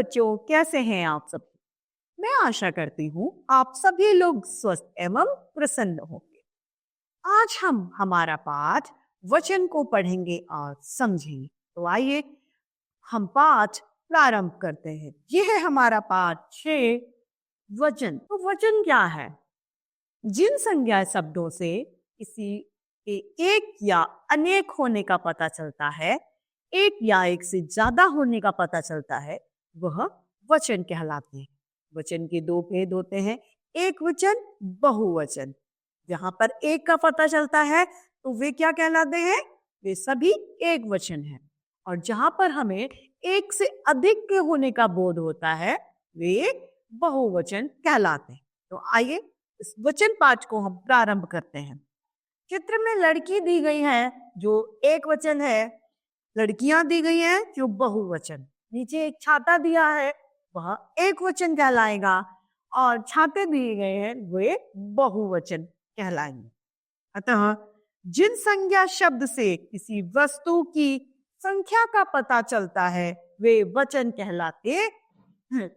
बच्चों, कैसे हैं आप सब? मैं आशा करती हूँ आप सभी लोग स्वस्थ एवं प्रसन्न होंगे। आज हम हमारा पाठ वचन को पढ़ेंगे और समझेंगे। तो आइए हम पाठ प्रारंभ करते हैं। यह है हमारा पाठ 6 वचन। तो वचन क्या है? जिन संज्ञा शब्दों से किसी के एक या अनेक होने का पता चलता है, एक या एक से ज्यादा होने का पता चलता है, वह वचन कहलाते हैं। वचन के दो भेद होते हैं, एक वचन, बहुवचन। जहां पर एक का पता चलता है तो वे क्या कहलाते हैं? वे सभी एक वचन है। और जहां पर हमें एक से अधिक के होने का बोध होता है, वे बहुवचन कहलाते हैं। तो आइए इस वचन पाठ को हम प्रारंभ करते हैं। चित्र में लड़की दी गई है जो एक वचन है, लड़कियां दी गई हैं जो बहुवचन। नीचे एक छाता दिया है, वह एक वचन कहलाएगा, और छाते दिए गए हैं वे बहुवचन कहलाएंगे। अतः जिन संज्ञा शब्द से किसी वस्तु की संख्या का पता चलता है वे वचन कहलाते हैं।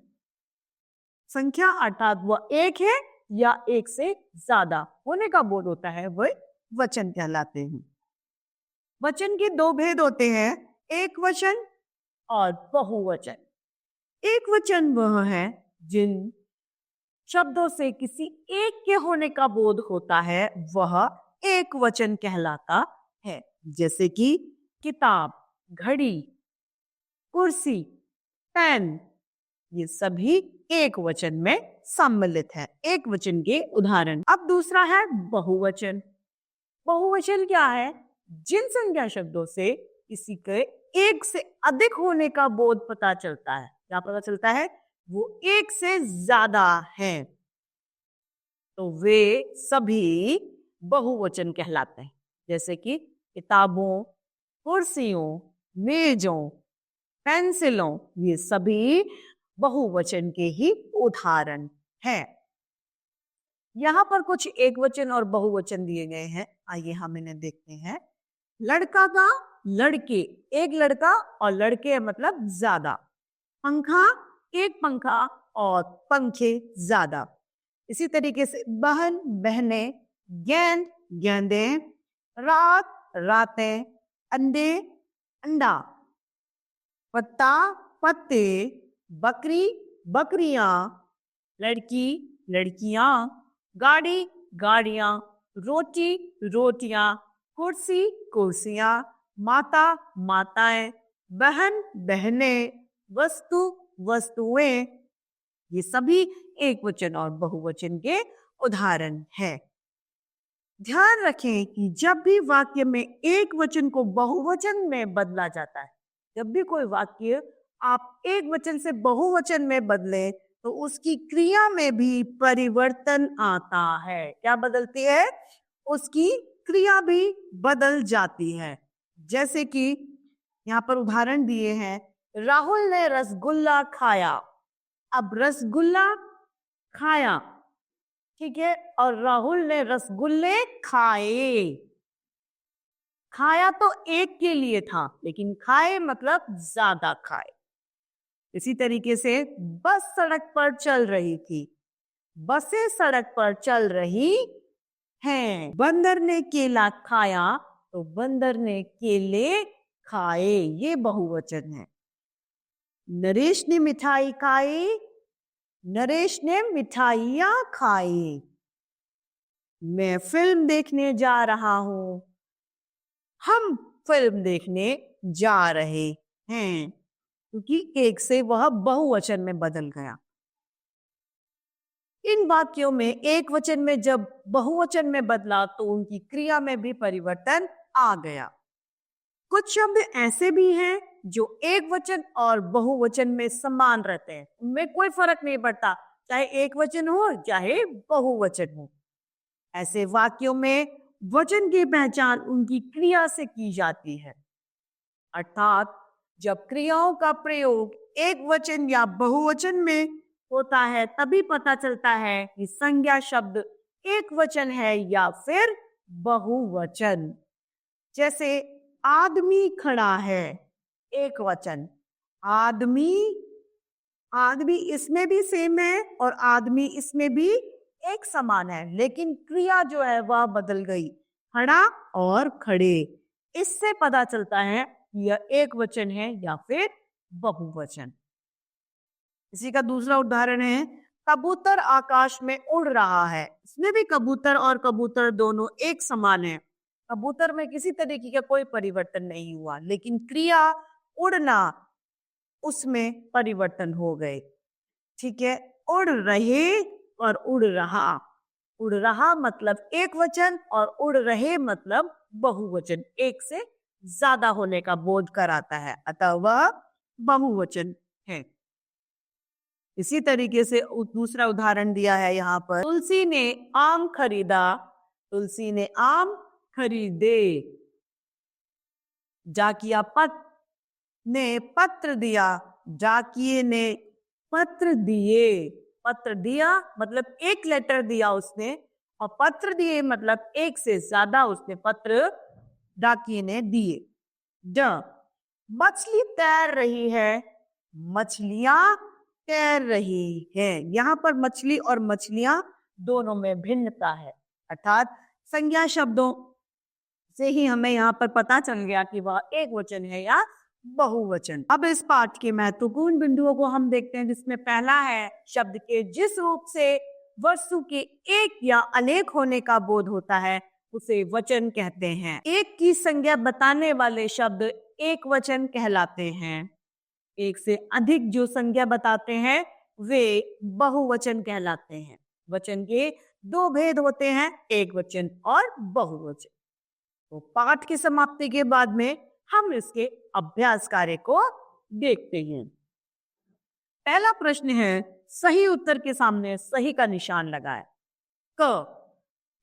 संख्या अर्थात वह एक है या एक से ज्यादा होने का बोध होता है, वह वचन कहलाते हैं। वचन के दो भेद होते हैं, एक वचन और बहुवचन। एक वचन वह है जिन शब्दों से किसी एक के होने का बोध होता है, वह एक वचन कहलाता है। जैसे कि किताब, घड़ी, कुर्सी, पेन, ये सभी एक वचन में सम्मिलित है। एक वचन के उदाहरण। अब दूसरा है बहुवचन। बहुवचन क्या है? जिन संज्ञा शब्दों से किसी के एक से अधिक होने का बोध पता चलता है। क्या पता चलता है? वो एक से ज्यादा है, तो वे सभी बहुवचन कहलाते हैं। जैसे कि किताबों, कुर्सियों, मेजों, पेंसिलों, ये सभी बहुवचन के ही उदाहरण हैं। यहां पर कुछ एक वचन और बहुवचन दिए गए हैं, आइए हम इन्हें देखते हैं। लड़का का लड़के, एक लड़का और लड़के मतलब ज्यादा। पंखा, एक पंखा और पंखे ज्यादा। इसी तरीके से बहन, बहने, गेंद, गेंदे, रात, रातें, अंडे, अंडा, पत्ता, पत्ते, बकरी, बकरियां, लड़की, लड़कियां, गाड़ी, गाड़ियां, रोटी, रोटियां, कुर्सी, कुर्सियां, माता, माताएं, बहन, बहनें, वस्तु, वस्तुएं, ये सभी एक वचन और बहुवचन के उदाहरण हैं। ध्यान रखें कि जब भी वाक्य में एक वचन को बहुवचन में बदला जाता है, जब भी कोई वाक्य आप एक वचन से बहुवचन में बदले, तो उसकी क्रिया में भी परिवर्तन आता है। क्या बदलती है? उसकी क्रिया भी बदल जाती है। जैसे कि यहाँ पर उदाहरण दिए हैं, राहुल ने रसगुल्ला खाया। अब रसगुल्ला खाया, ठीक है, और राहुल ने रसगुल्ले खाए। खाया तो एक के लिए था, लेकिन खाए मतलब ज्यादा खाए। इसी तरीके से बस सड़क पर चल रही थी, बसें सड़क पर चल रही हैं। बंदर ने केला खाया, तो बंदर ने केले खाए, ये बहुवचन है। नरेश ने मिठाई खाई, नरेश ने मिठाइयां खाई। मैं फिल्म देखने जा रहा हूं, हम फिल्म देखने जा रहे हैं, क्योंकि एक से वह बहुवचन में बदल गया। इन वाक्यों में एक वचन में जब बहुवचन में बदला तो उनकी क्रिया में भी परिवर्तन आ गया। कुछ शब्द ऐसे भी हैं जो एक वचन और बहुवचन में समान रहते हैं, उनमें कोई फर्क नहीं पड़ता, चाहे एक वचन हो चाहे बहुवचन हो। ऐसे वाक्यों में वचन की पहचान उनकी क्रिया से की जाती है। अर्थात जब क्रियाओं का प्रयोग एक वचन या बहुवचन में होता है, तभी पता चलता है कि संज्ञा शब्द एक वचन है या फिर बहुवचन। जैसे आदमी खड़ा है, एक वचन, आदमी आदमी इसमें भी सेम है और आदमी इसमें भी एक समान है, लेकिन क्रिया जो है वह बदल गई, खड़ा और खड़े। इससे पता चलता है यह एक वचन है या फिर बहुवचन। इसी का दूसरा उदाहरण है, कबूतर आकाश में उड़ रहा है। इसमें भी कबूतर और कबूतर दोनों एक समान है। कबूतर में किसी तरीके का कोई परिवर्तन नहीं हुआ, लेकिन क्रिया उड़ना उसमें परिवर्तन हो गए। ठीक है, उड़ रहे और उड़ रहा। उड़ रहा मतलब एक वचन और उड़ रहे मतलब बहुवचन, एक से ज्यादा होने का बोध कराता है, अतः वह बहुवचन है। इसी तरीके से दूसरा उदाहरण दिया है यहाँ पर, तुलसी ने आम खरीदा। तुलसी ने आम खरीदे। जाकिया ने पत्र दिया। जाकिए ने पत्र दिए। पत्र दिया मतलब एक लेटर दिया उसने, और पत्र दिए मतलब एक से ज्यादा उसने पत्र डाकिए ने दिए। ड, मछली तैर रही है। मछलियां तैर रही है। यहाँ पर मछली और मछलियां दोनों में भिन्नता है, अर्थात संज्ञा शब्दों से ही हमें यहाँ पर पता चल गया कि वह एक वचन है या बहुवचन। अब इस पाठ के महत्वपूर्ण बिंदुओं को हम देखते हैं, जिसमें पहला है, शब्द के जिस रूप से वस्तु के एक या अनेक होने का बोध होता है उसे वचन कहते हैं। एक की संज्ञा बताने वाले शब्द एक वचन कहलाते हैं। एक से अधिक जो संज्ञा बताते हैं वे बहुवचन कहलाते हैं। वचन के दो भेद होते हैं, एक वचन और बहुवचन। तो पाठ की समाप्ति के बाद में हम इसके अभ्यास कार्य को देखते हैं। पहला प्रश्न है, सही उत्तर के सामने सही का निशान लगाए। क,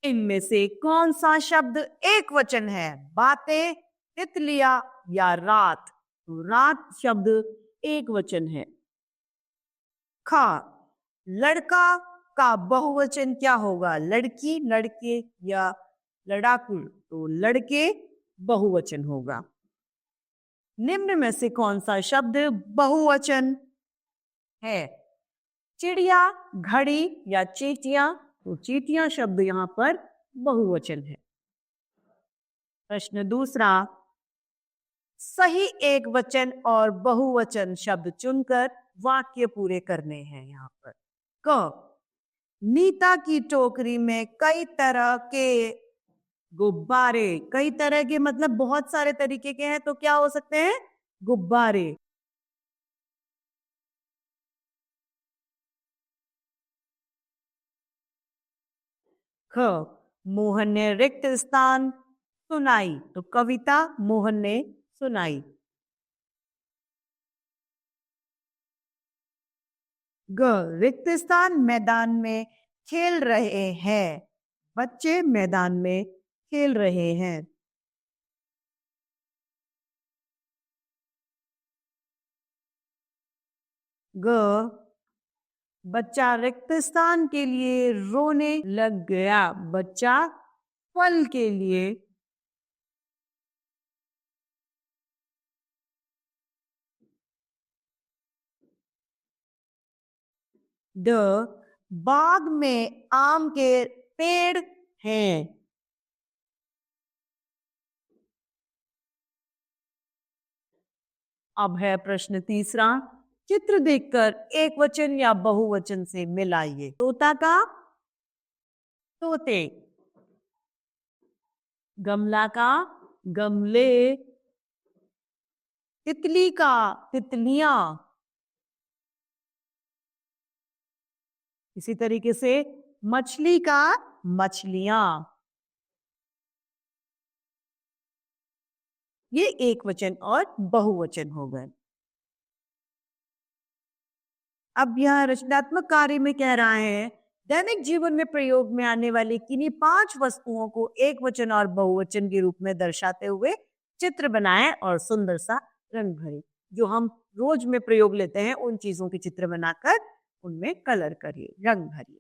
इनमें से कौन सा शब्द एक वचन है? बातें, तितलियां या रात? तो रात शब्द एक वचन है। ख, लड़का का बहुवचन क्या होगा? लड़की, लड़के या लड़ाकू? तो लड़के बहुवचन होगा। निम्न में से कौन सा शब्द बहुवचन है? चिड़िया, घड़ी या चींटियां? तो चींटियां शब्द यहाँ पर बहुवचन है। प्रश्न दूसरा, सही एक वचन और बहुवचन शब्द चुनकर वाक्य पूरे करने हैं। यहाँ पर क, नीता की टोकरी में कई तरह के गुब्बारे। कई तरह के मतलब बहुत सारे तरीके के हैं, तो क्या हो सकते हैं? गुब्बारे। ख, मोहन ने रिक्त स्थान सुनाई। तो कविता मोहन ने सुनाई। ग, रिक्त स्थान मैदान में खेल रहे हैं। बच्चे मैदान में खेल रहे हैं। ग, बच्चा रिक्त स्थान के लिए रोने लग गया। बच्चा फल के लिए। ड, बाग में आम के पेड़ हैं। अब है प्रश्न तीसरा, चित्र देखकर एक वचन या बहुवचन से मिलाइए। तोता का तोते। गमला का गमले। तितली का तितलियां। इसी तरीके से मछली का मछलियां। ये एक वचन और बहुवचन हो गए। अब यह रचनात्मक कार्य में कह रहा है, दैनिक जीवन में प्रयोग में आने वाली किन्हीं 5 वस्तुओं को एक वचन और बहुवचन के रूप में दर्शाते हुए चित्र बनाएं और सुंदर सा रंग भरें। जो हम रोज में प्रयोग लेते हैं उन चीजों के चित्र बनाकर उनमें कलर करिए, रंग भरिए।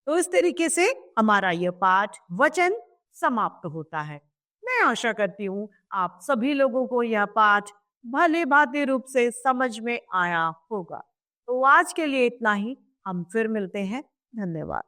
तो इस तरीके से हमारा यह पाठ वचन समाप्त होता है। मैं आशा करती हूँ आप सभी लोगों को यह पाठ भले भांति रूप से समझ में आया होगा। तो आज के लिए इतना ही। हम फिर मिलते हैं। धन्यवाद।